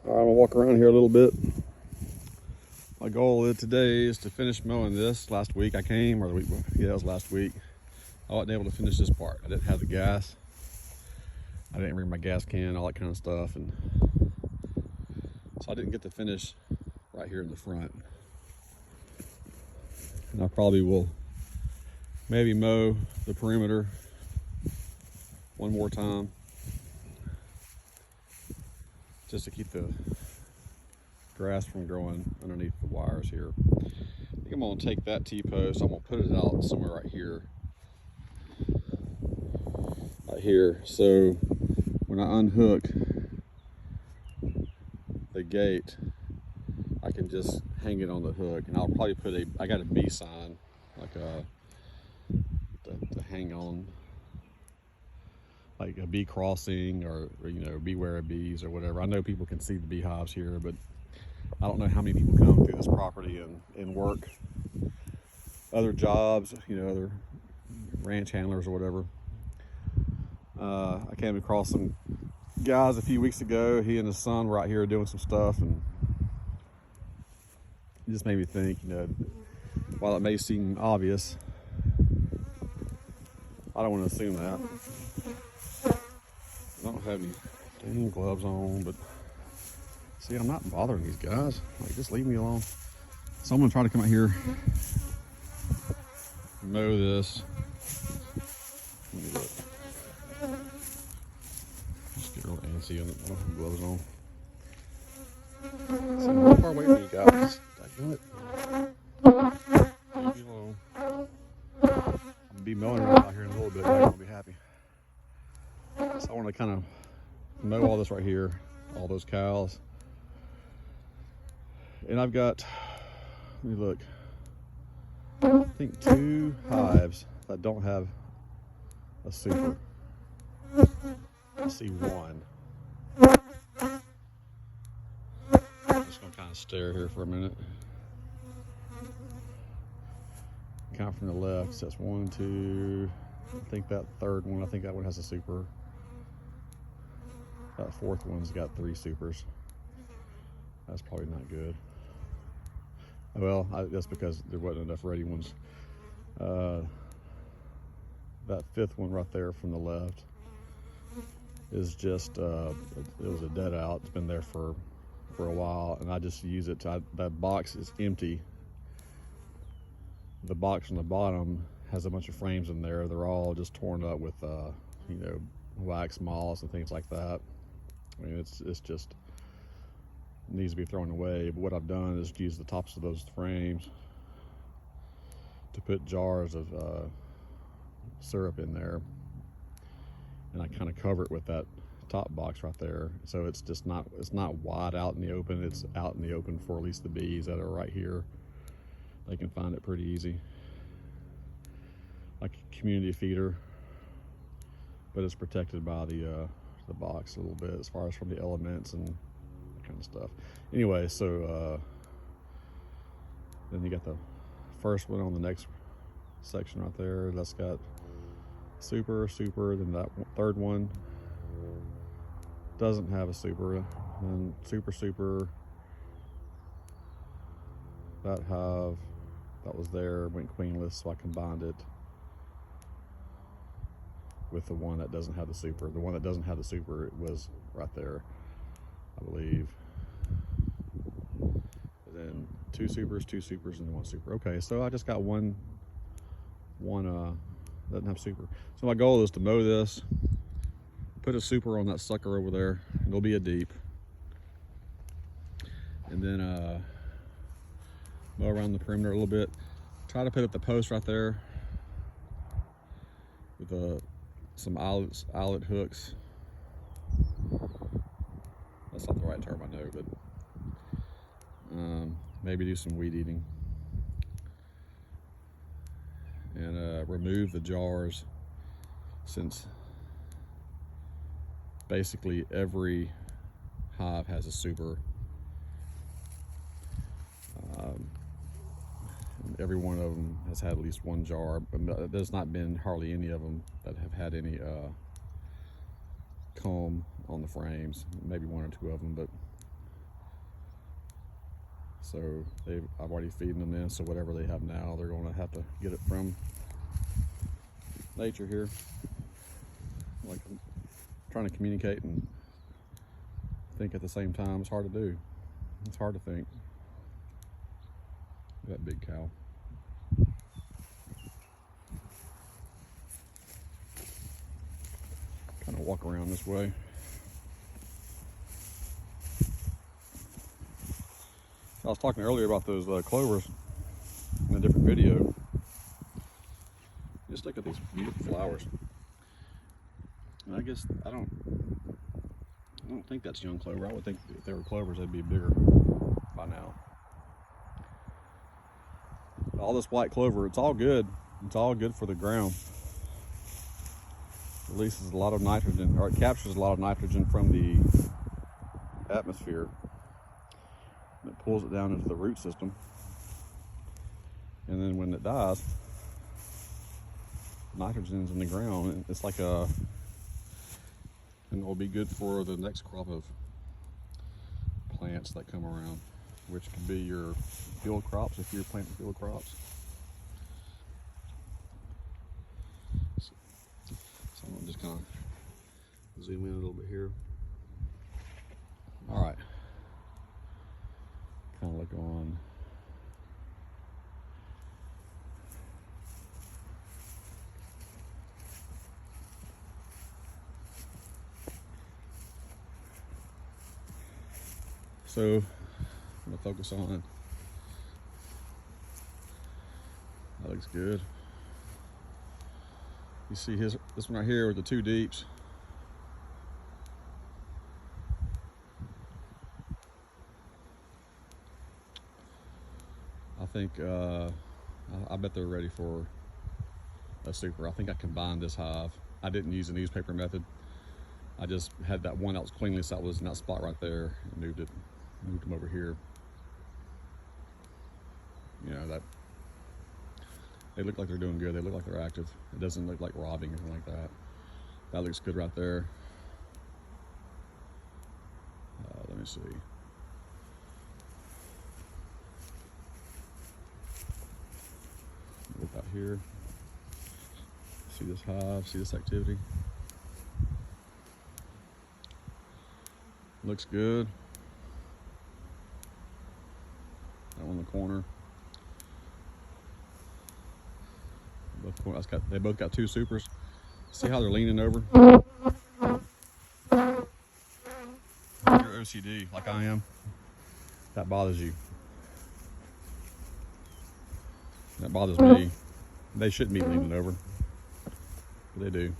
I'm gonna walk around here a little bit. My goal today is to finish mowing this. Last week I came, or the week, yeah, it was last week. I wasn't able to finish this part. I didn't have the gas. I didn't bring my gas can, all that kind of stuff, and so I didn't get to finish right here in the front. And I probably will maybe mow the perimeter one more time, just to keep the grass from growing underneath the wires here. I think I'm gonna take that T-post, I'm gonna put it out somewhere right here. Right here, so when I unhook the gate, I can just hang it on the hook, and I'll probably put I got a bee sign, like to hang on, like a bee crossing, or you know, beware of bees or whatever. I know people can see the beehives here, but I don't know how many people come through this property and work other jobs, you know, other ranch handlers or whatever. I came across some guys a few weeks ago. He and his son were out here doing some stuff, and it just made me think, you know, while it may seem obvious, I don't want to assume that. I don't have any dang gloves on, but see, I'm not bothering these guys. Like, just leave me alone. So I'm gonna try to come out here, mow this. Let me look. Just get real antsy and I don't have gloves on. So how far away from you guys? Leave me alone. I'm gonna be mowing around out here in a little bit. I'm gonna be happy. So I want to kind of mow all this right here, all those cows. And I've got, let me look, I think 2 hives that don't have a super. I see 1. I'm just gonna kind of stare here for a minute. Count from the left, so that's 1, 2, I think that third one, I think that one has a super. That fourth one's got 3 supers. That's probably not good. Well, that's because there wasn't enough ready ones. That 5th one right there from the left is just, it was a dead out. It's been there for a while, and I just use it to, that box is empty. The box on the bottom has a bunch of frames in there. They're all just torn up with, you know, wax moths and things like that. I mean, it's just needs to be thrown away. But what I've done is use the tops of those frames to put jars of syrup in there, and I kind of cover it with that top box right there. So it's just not, it's not wide out in the open. It's out in the open for at least the bees that are right here. They can find it pretty easy, like a community feeder, but it's protected by the box a little bit as far as from the elements and that kind of stuff. Anyway, so then you got the first one on the next section right there. That's got super. Then that third one doesn't have a super. And super. That hive that was there went queenless, so I combined it with the one that doesn't have the super. The one that doesn't have the super, it was right there, I believe. And then 2 supers, and 1 super. Okay, so I just got one doesn't have super. So my goal is to mow this, put a super on that sucker over there. It'll be a deep. And then mow around the perimeter a little bit. Try to put up the post right there with some eyelet hooks. That's not the right term, I know, but maybe do some weed eating. And remove the jars, since basically every hive has a super. Every one of them has had at least 1 jar, but there's not been hardly any of them that have had any comb on the frames. Maybe 1 or 2 of them, but So I've already feeding them in, so whatever they have now, they're going to have to get it from nature here. Like, I'm trying to communicate and think at the same time. It's hard to do. It's hard to think. Look at that big cow. Kind of walk around this way. I was talking earlier about those clovers in a different video. Just look at these beautiful flowers. And I guess I don't think that's young clover. I would think if they were clovers, they'd be bigger by now. All this white clover, it's all good. It's all good for the ground. Releases a lot of nitrogen, or it captures a lot of nitrogen from the atmosphere. And it pulls it down into the root system. And then when it dies, nitrogen's in the ground. And it's like and it'll be good for the next crop of plants that come around, which could be your field crops if you're planting field crops. So I'm gonna just kind of zoom in a little bit here. All right. Kind of look on. So I'm gonna focus on. That looks good. You see this one right here with the two deeps. I think I bet they're ready for a super. I think I combined this hive. I didn't use the newspaper method. I just had that one that was cleanly, so that was in that spot right there, and moved them over here. You know, that they look like they're doing good. They look like they're active. It doesn't look like robbing or anything like that. That looks good right there. Let me see. Look out here. See this hive, see this activity. Looks good. That one in the corner. They both got two supers. See how they're leaning over? You're OCD like I am. That bothers you. That bothers me. They shouldn't be leaning over, but they do.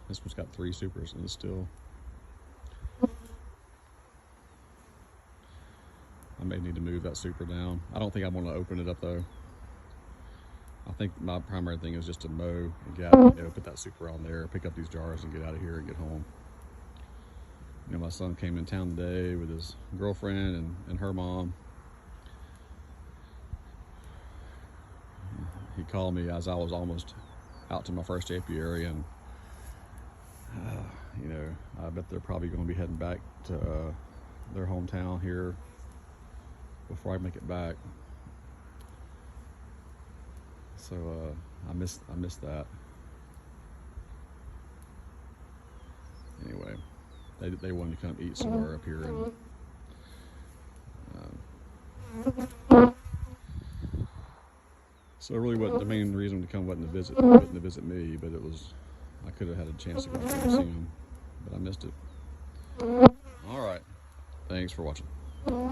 This one's got 3 supers and it's still. I may need to move that super down. I don't think I want to open it up though. I think my primary thing is just to mow and get out, put that super on there, pick up these jars and get out of here and get home. You know, my son came in town today with his girlfriend and her mom. He called me as I was almost out to my first apiary, and you know, I bet they're probably going to be heading back to their hometown here before I make it back. So I missed that. Anyway, they wanted to come eat somewhere up here, and so really, what the main reason to come wasn't to visit me, but it was I could have had a chance to go out there and see them, but I missed it. All right, thanks for watching.